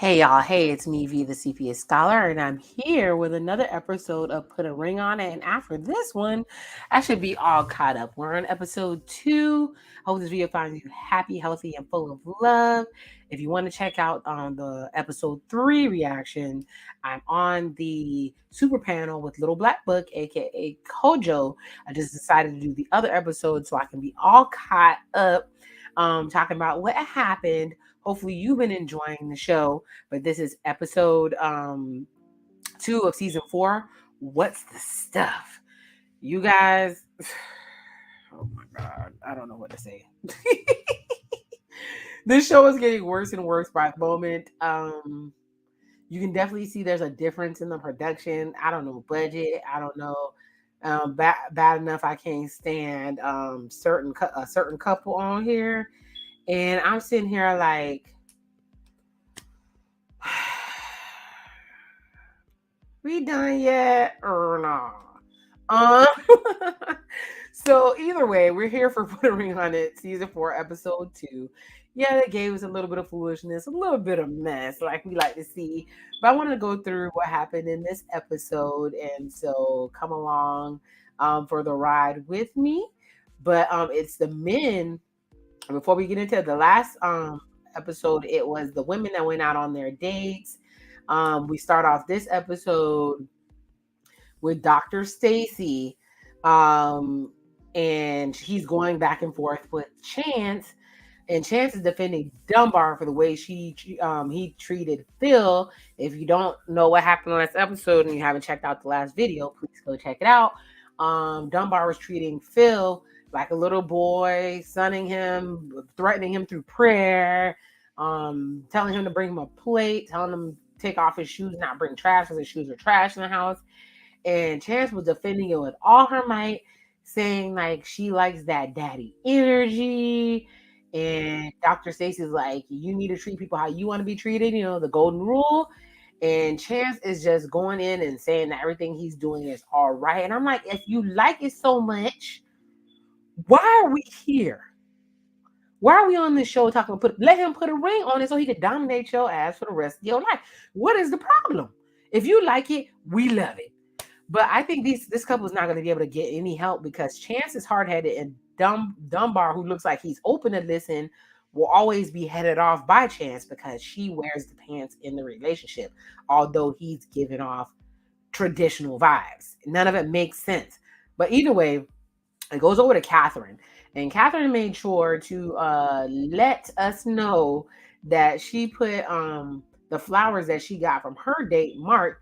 Hey y'all, hey, it's me, V, the CPA Scholar, and I'm here with another episode of Put a Ring on It. And after this one, I should be all caught up. We're on episode 2. I hope this video finds you happy, healthy, and full of love. If you want to check out the episode 3 reaction, I'm on the super panel with Little Black Book, aka Kojo. I just decided to do the other episode so I can be all caught up, talking about what happened. Hopefully, you've been enjoying the show. But this is episode 2 of season 4. What's the stuff? You guys, oh my God, I don't know what to say. This show is getting worse and worse by the moment. You can definitely see there's a difference in the production. I don't know budget. I don't know. Bad enough I can't stand a certain couple on here, and I'm sitting here like, we done yet or not? So either way, we're here for Put a Ring on It, season 4, episode 2. Yeah, they gave us a little bit of foolishness, a little bit of mess, like we like to see. But I wanted to go through what happened in this episode, and so come along for the ride with me. But it's the men. Before we get into the last episode, it was the women that went out on their dates. We start off this episode with Dr. Stacy, and he's going back and forth with Chance, and Chance is defending Dunbar for the way he treated Phil. If you don't know what happened on this episode and you haven't checked out the last video, please go check it out. Dunbar was treating Phil like a little boy, sunning him, threatening him through prayer, telling him to bring him a plate, telling him to take off his shoes, not bring trash because his shoes are trash in the house. And Chance was defending it with all her might, saying like she likes that daddy energy. And Dr. Stacy's like, you need to treat people how you want to be treated, the golden rule. And Chance is just going in and saying that everything he's doing is all right. And I'm like, if you like it so much, why are we here? Why are we on this show talking about let him put a ring on it so he could dominate your ass for the rest of your life? What is the problem? If you like it, we love it. But I think this couple is not going to be able to get any help because Chance is hard-headed, and Dunbar, who looks like he's open to listen, will always be headed off by Chance because she wears the pants in the relationship, although he's giving off traditional vibes. None of it makes sense. But either way, it goes over to Catherine. And Catherine made sure to let us know that she put the flowers that she got from her date, Mark,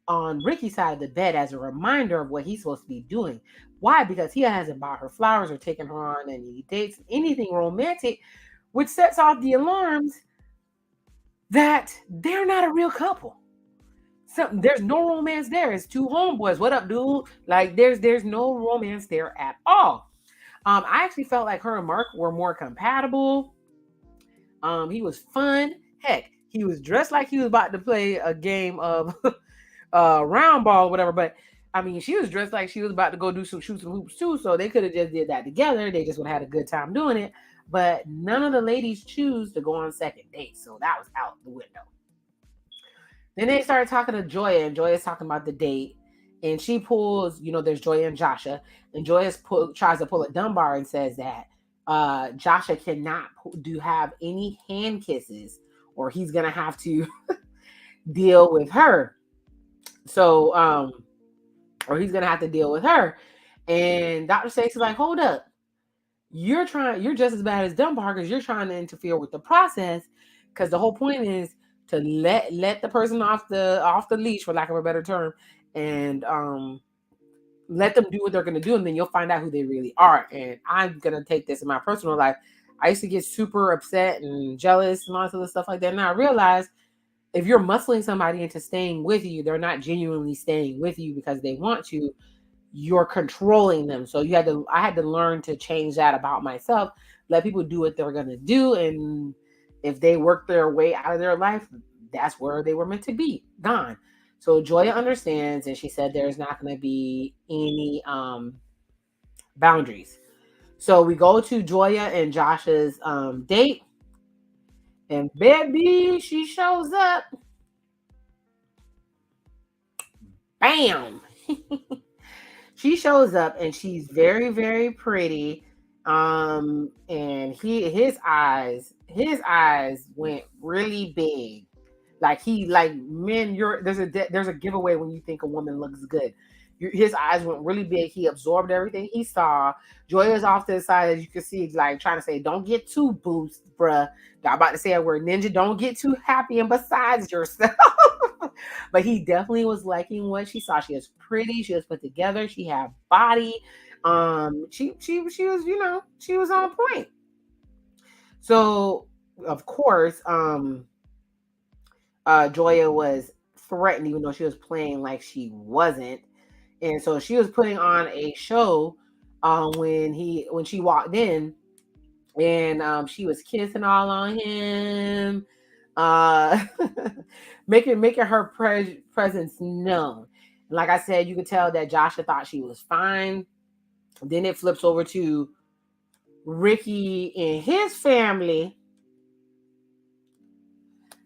on Ricky's side of the bed as a reminder of what he's supposed to be doing. Why? Because he hasn't bought her flowers or taken her on any dates, anything romantic, which sets off the alarms that they're not a real couple. There's no romance there. It's two homeboys. What up, dude? Like there's no romance there at all. I actually felt like her and Mark were more compatible. He was fun. Heck, he was dressed like he was about to play a game of round ball or whatever. But I mean, she was dressed like she was about to go shoot some hoops too. So they could have just did that together. They just would have had a good time doing it. But none of the ladies choose to go on second dates. So that was out the window. Then they started talking to Joya, and Joya's talking about the date. And she pulls, there's Joya and Joshua. And Joya tries to pull a Dunbar and says that Joshua cannot have any hand kisses or he's going to have to deal with her. So, or he's going to have to deal with her. And Dr. Stacy's like, hold up. You're just as bad as Dunbar because you're trying to interfere with the process. Because the whole point is to let the person off the leash, for lack of a better term, and let them do what they're going to do, and then you'll find out who they really are. And I'm going to take this in my personal life. I used to get super upset and jealous and all this other stuff like that. And I realized if you're muscling somebody into staying with you, they're not genuinely staying with you because they want to. You're controlling them. So I had to learn to change that about myself. Let people do what they're going to do. And if they work their way out of their life, that's where they were meant to be, gone. So Joya understands, and she said there's not going to be any boundaries. So we go to Joya and Josh's date, And baby, she shows up. Bam. She shows up and she's very, very pretty. And his eyes went really big. Like men, there's a giveaway when you think a woman looks good. His eyes went really big. He absorbed everything he saw. Joy is off to the side, as you can see, like trying to say, "Don't get too boost, bruh." I'm about to say a word, ninja. Don't get too happy and besides yourself. But he definitely was liking what she saw. She was pretty. She was put together. She had body. She was, she was on point. So of course, Joya was threatened, even though she was playing like she wasn't. And so she was putting on a show when she walked in, and she was kissing all on him, uh, making her presence known. And like I said, you could tell that Joshua thought she was fine. Then it flips over to Ricky and his family.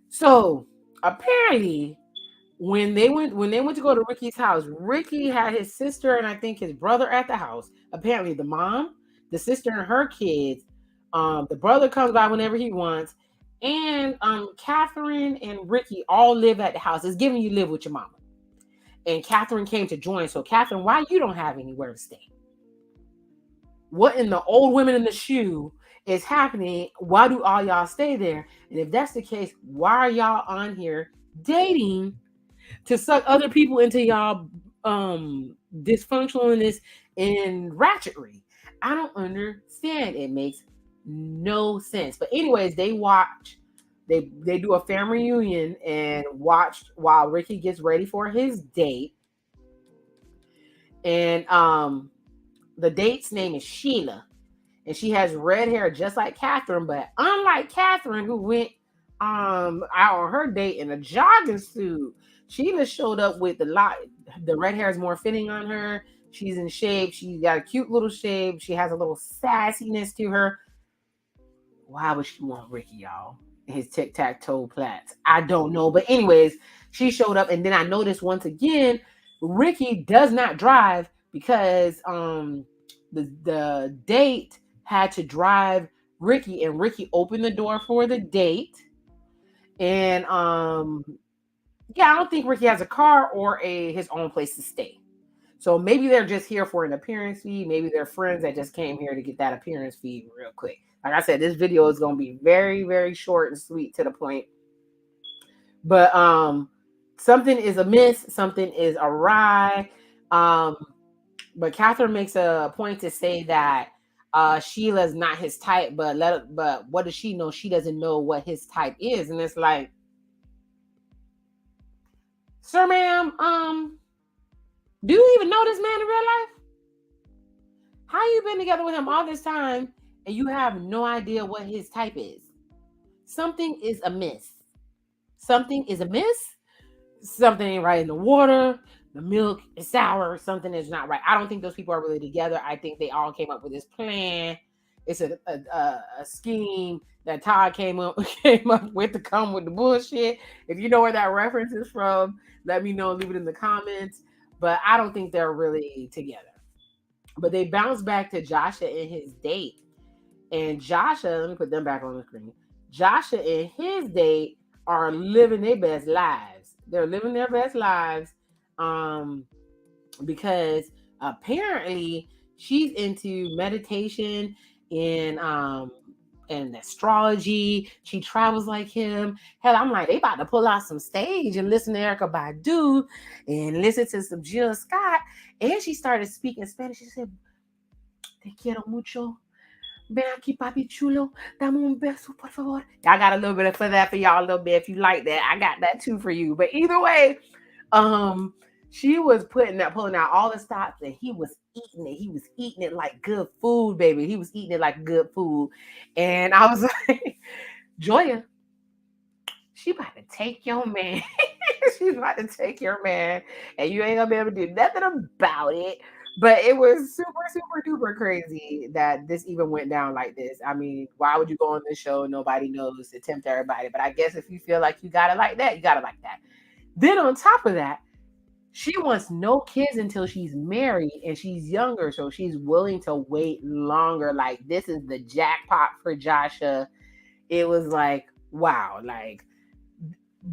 So apparently, when they went to go to Ricky's house, Ricky had his sister and I think his brother at the house. Apparently, the mom, the sister, and her kids. The brother comes by whenever he wants, and Catherine and Ricky all live at the house. It's giving you live with your mama. And Catherine came to join. So Catherine, why you don't have anywhere to stay? What in the old women in the shoe is happening? Why do all y'all stay there? And if that's the case, why are y'all on here dating to suck other people into y'all dysfunctionalness and ratchetry? I don't understand. It makes no sense. But anyways, they do a family reunion and watch while Ricky gets ready for his date. And the date's name is Sheila. And she has red hair just like Catherine, but unlike Catherine, who went out on her date in a jogging suit, Sheila showed up with the red hair is more fitting on her. She's in shape. She got a cute little shape. She has a little sassiness to her. Why would she want Ricky, y'all? His tic-tac-toe plaits. I don't know. But anyways, she showed up, and then I noticed once again, Ricky does not drive because the date had to drive Ricky, and Ricky opened the door for the date. And yeah, I don't think Ricky has a car or his own place to stay. So maybe they're just here for an appearance fee. Maybe they're friends that just came here to get that appearance fee real quick. Like I said, this video is going to be very, very short and sweet to the point. But something is amiss, something is awry. But Catherine makes a point to say that Sheila's not his type, but what does she know? She doesn't know what his type is, and it's like, sir, ma'am, do you even know this man in real life? How you been together with him all this time and you have no idea what his type is? Something is amiss. Something is amiss. Something ain't right in the water. The milk is sour. Something is not right. I don't think those people are really together. I think they all came up with this plan. It's a scheme that Todd came up with to come with the bullshit. If you know where that reference is from, let me know. Leave it in the comments. But I don't think they're really together. But they bounce back to Joshua and his date. And Joshua, let me put them back on the screen. Joshua and his date are living their best lives. They're living their best lives because apparently she's into meditation and astrology. She travels like him. Hell, I'm like, they about to pull out some stage and listen to Erykah Badu and listen to some Jill Scott. And she started speaking Spanish. She said, "Te quiero mucho. Ven aquí, papi chulo. Dame un beso, por favor." I got a little bit for that for y'all, a little bit. If you like that, I got that too for you. But either way, she was pulling out all the stops, and he was eating it. He was eating it like good food, baby. He was eating it like good food. And I was like, Joya, she about to take your man. She's about to take your man, and you ain't gonna be able to do nothing about it. But it was super, super duper crazy that this even went down like this. I mean, why would you go on this show? Nobody knows to tempt everybody. But I guess if you feel like you got it like that, you got it like that. Then on top of that, she wants no kids until she's married and she's younger. So she's willing to wait longer. Like, this is the jackpot for Joshua. It was like, wow. Like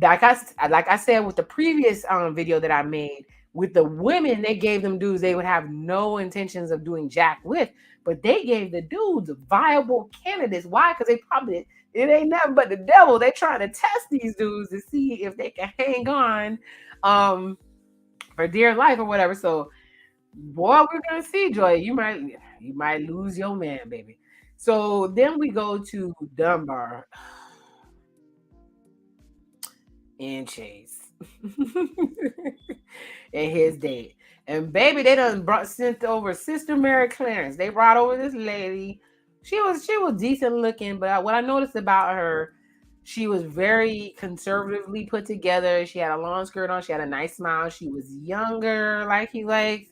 I said with the previous video that I made, with the women, they gave them dudes they would have no intentions of doing jack with, but they gave the dudes viable candidates. Why? Because they probably, it ain't nothing but the devil. They trying to test these dudes to see if they can hang on for dear life or whatever. So, boy, we're gonna see, Joy. You might lose your man, baby. So then we go to Dunbar and Chase and his date. And baby, they done sent over Sister Mary Clarence. They brought over this lady. She was decent looking, but what I noticed about her, she was very conservatively put together. She had a long skirt on. She had a nice smile. She was younger, like he likes,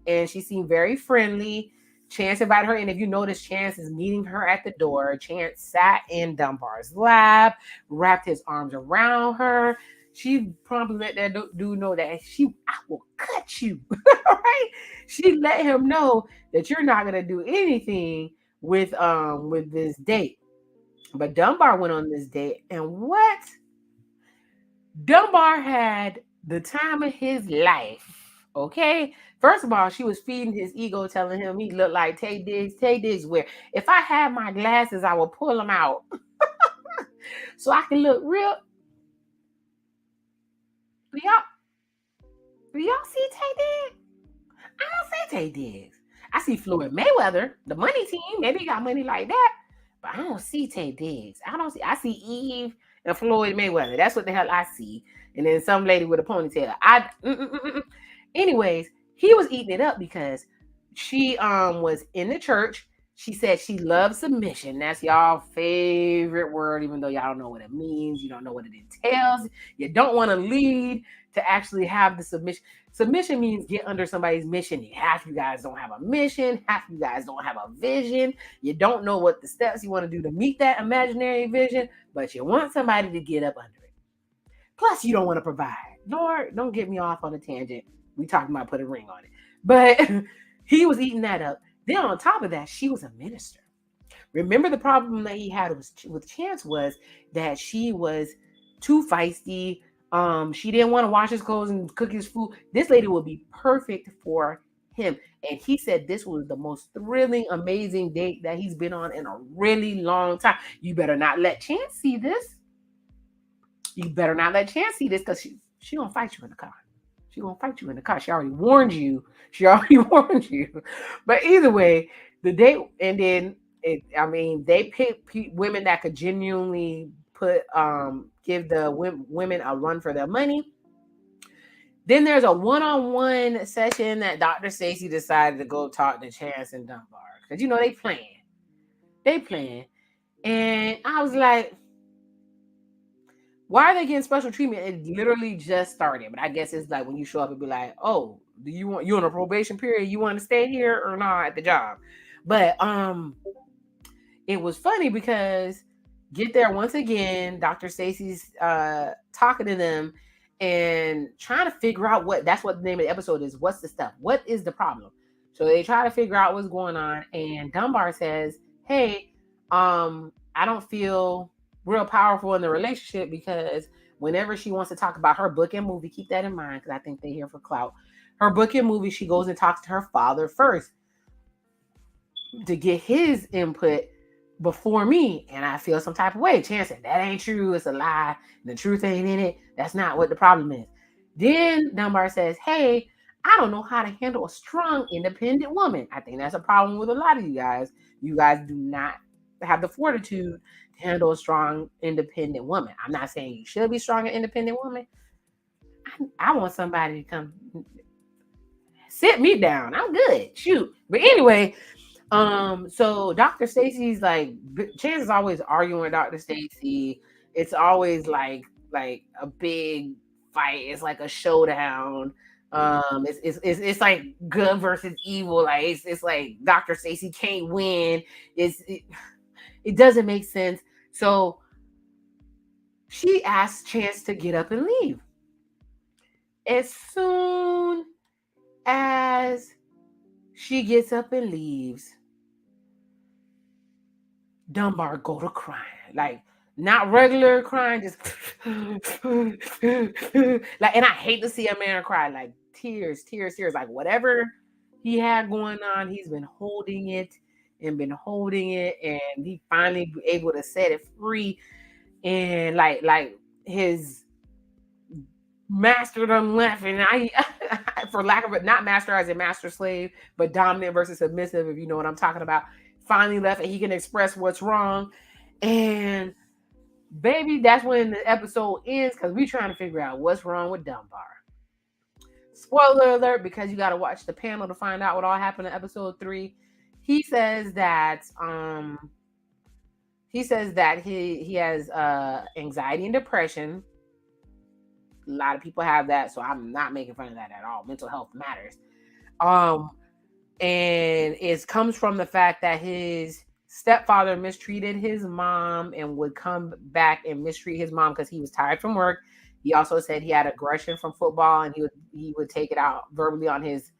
and she seemed very friendly. Chance invited her in. If you notice, Chance is meeting her at the door. Chance sat in Dunbar's lap, wrapped his arms around her. She promptly let that dude know that I will cut you. Right? She let him know that you're not gonna do anything with this date. But Dunbar went on this date, and what? Dunbar had the time of his life. Okay. First of all, she was feeding his ego, telling him he looked like Tay Diggs. Tay Diggs, where if I had my glasses, I would pull them out so I can look real. Do y'all see Tay Diggs? I don't see Tay Diggs. I see Floyd Mayweather, the money team. Maybe he got money like that, but I don't see Tay Diggs. I see Eve and Floyd Mayweather. That's what the hell I see. And then some lady with a ponytail. Anyways, he was eating it up because she was in the church. She said she loves submission. That's y'all favorite word, even though y'all don't know what it means. You don't know what it entails. You don't want to lead to actually have the submission. Submission means get under somebody's mission. Half you guys don't have a mission. Half you guys don't have a vision. You don't know what the steps you want to do to meet that imaginary vision, but you want somebody to get up under it. Plus, you don't want to provide. Lord, don't get me off on a tangent. We talking about put a ring on it. But he was eating that up. Then on top of that, she was a minister. Remember, the problem that he had with Chance was that she was too feisty. She didn't want to wash his clothes and cook his food. This lady would be perfect for him. And he said this was the most thrilling, amazing date that he's been on in a really long time. You better not let Chance see this. You better not let Chance see this, because she gonna fight you in the car. She gonna fight you in the car. She already warned you. But either way, the date, and then they picked women that could genuinely give the women a run for their money. Then there's a one-on-one session that Dr. Stacy decided to go talk to Chance and Dunbar, because they playing, and I was like, why are they getting special treatment? It literally just started, but I guess it's like when you show up and be like, oh, do you on a probation period? You want to stay here or not at the job? But it was funny because get there once again, Dr. Stacy's talking to them and trying to figure out that's what the name of the episode is. What's the stuff? What is the problem? So they try to figure out what's going on, and Dunbar says, hey, I don't feel real powerful in the relationship, because whenever she wants to talk about her book and movie, keep that in mind, because I think they're here for clout. Her book and movie, she goes and talks to her father first to get his input before me, and I feel some type of way. Chance said, that ain't true. It's a lie. The truth ain't in it. That's not what the problem is. Then Dunbar says, hey, I don't know how to handle a strong, independent woman. I think that's a problem with a lot of you guys. You guys do not have the fortitude to handle a strong, independent woman. I'm not saying you should be strong and independent woman. I want somebody to come sit me down. I'm good. Shoot. But anyway, so Dr. Stacy's like, Chance is always arguing with Dr. Stacy. It's always like a big fight. It's like a showdown. It's like good versus evil. Like it's like Dr. Stacy can't win. It doesn't make sense. So she asks Chance to get up and leave. As soon as she gets up and leaves, Dunbar go to crying. Like not regular crying, just like, and I hate to see a man cry, like tears, like whatever he had going on, he's been holding it and he finally able to set it free. And like his master done left, and I for lack of it, not master as a master slave, but dominant versus submissive, if you know what I'm talking about, finally left, and he can express what's wrong. And baby, that's when the episode ends, because we trying to figure out what's wrong with Dunbar. Spoiler alert, because you got to watch the panel to find out what all happened in episode 3. He says that he has anxiety and depression. A lot of people have that, so I'm not making fun of that at all. Mental health matters. And it comes from the fact that his stepfather mistreated his mom and would come back and mistreat his mom because he was tired from work. He also said he had aggression from football, and he would take it out verbally on his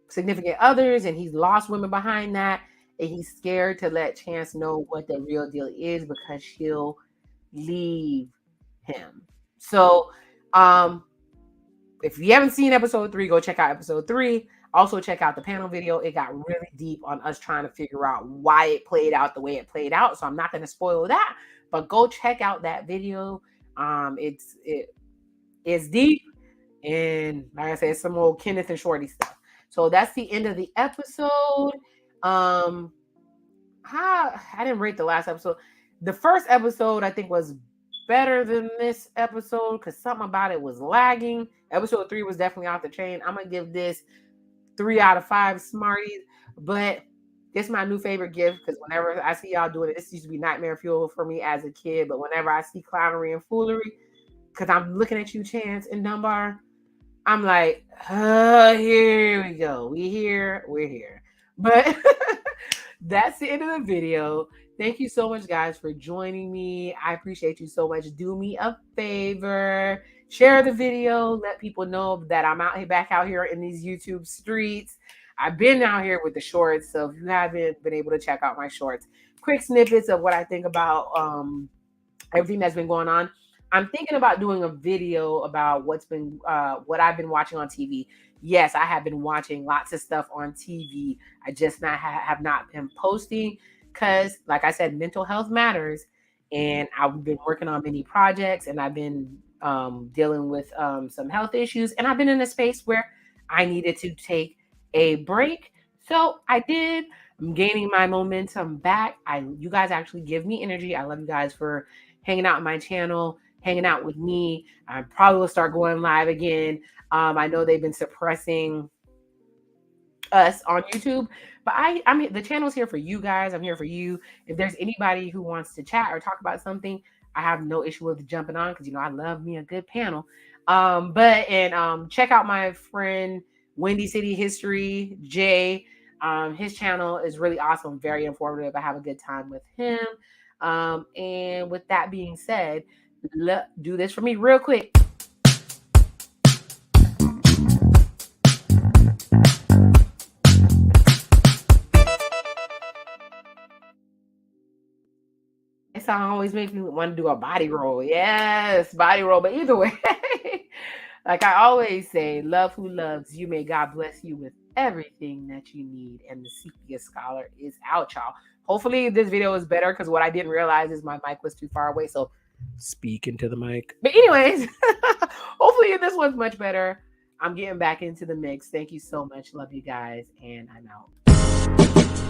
significant others, and he's lost women behind that, and he's scared to let Chance know what the real deal is because she'll leave him. So if you haven't seen episode 3, go check out episode 3. Also check out the panel video. It got really deep on us trying to figure out why it played out the way it played out. So I'm not going to spoil that, but go check out that video. It's deep, and like I said, some old Kenneth and Shorty stuff. So that's the end of the episode. I didn't rate the last episode. The first episode I think was better than this episode because something about it was lagging. Episode 3 was definitely off the chain. I'm gonna give this 3 out of 5 Smarties, but this is my new favorite gift because whenever I see y'all doing it, this used to be nightmare fuel for me as a kid, but whenever I see clownery and foolery, because I'm looking at you, Chance and Dunbar, I'm like, here we go. We're here. But that's the end of the video. Thank you so much, guys, for joining me. I appreciate you so much. Do me a favor. Share the video. Let people know that I'm back out here in these YouTube streets. I've been out here with the shorts, so if you haven't been able to check out my shorts, quick snippets of what I think about everything that's been going on. I'm thinking about doing a video about what I've been watching on TV. Yes, I have been watching lots of stuff on TV. I just have not been posting because, like I said, mental health matters. And I've been working on many projects, and I've been dealing with some health issues. And I've been in a space where I needed to take a break. So I did. I'm gaining my momentum back. You guys actually give me energy. I love you guys for hanging out on my channel, hanging out with me. I probably will start going live again. I know they've been suppressing us on YouTube, but I'm the channel's here for you guys. I'm here for you. If there's anybody who wants to chat or talk about something, I have no issue with jumping on because I love me a good panel. Check out my friend Windy City History, Jay. His channel is really awesome, very informative. I have a good time with him. And with that being said, do this for me real quick. This song always makes me want to do a body roll. Yes, body roll. But either way, like I always say, love who loves you. May God bless you with everything that you need. And the Sepia Scholar is out, y'all. Hopefully this video is better because what I didn't realize is my mic was too far away. So speak into the mic. But anyways, hopefully this one's much better. I'm getting back into the mix. Thank you so much. Love you guys. And I'm out.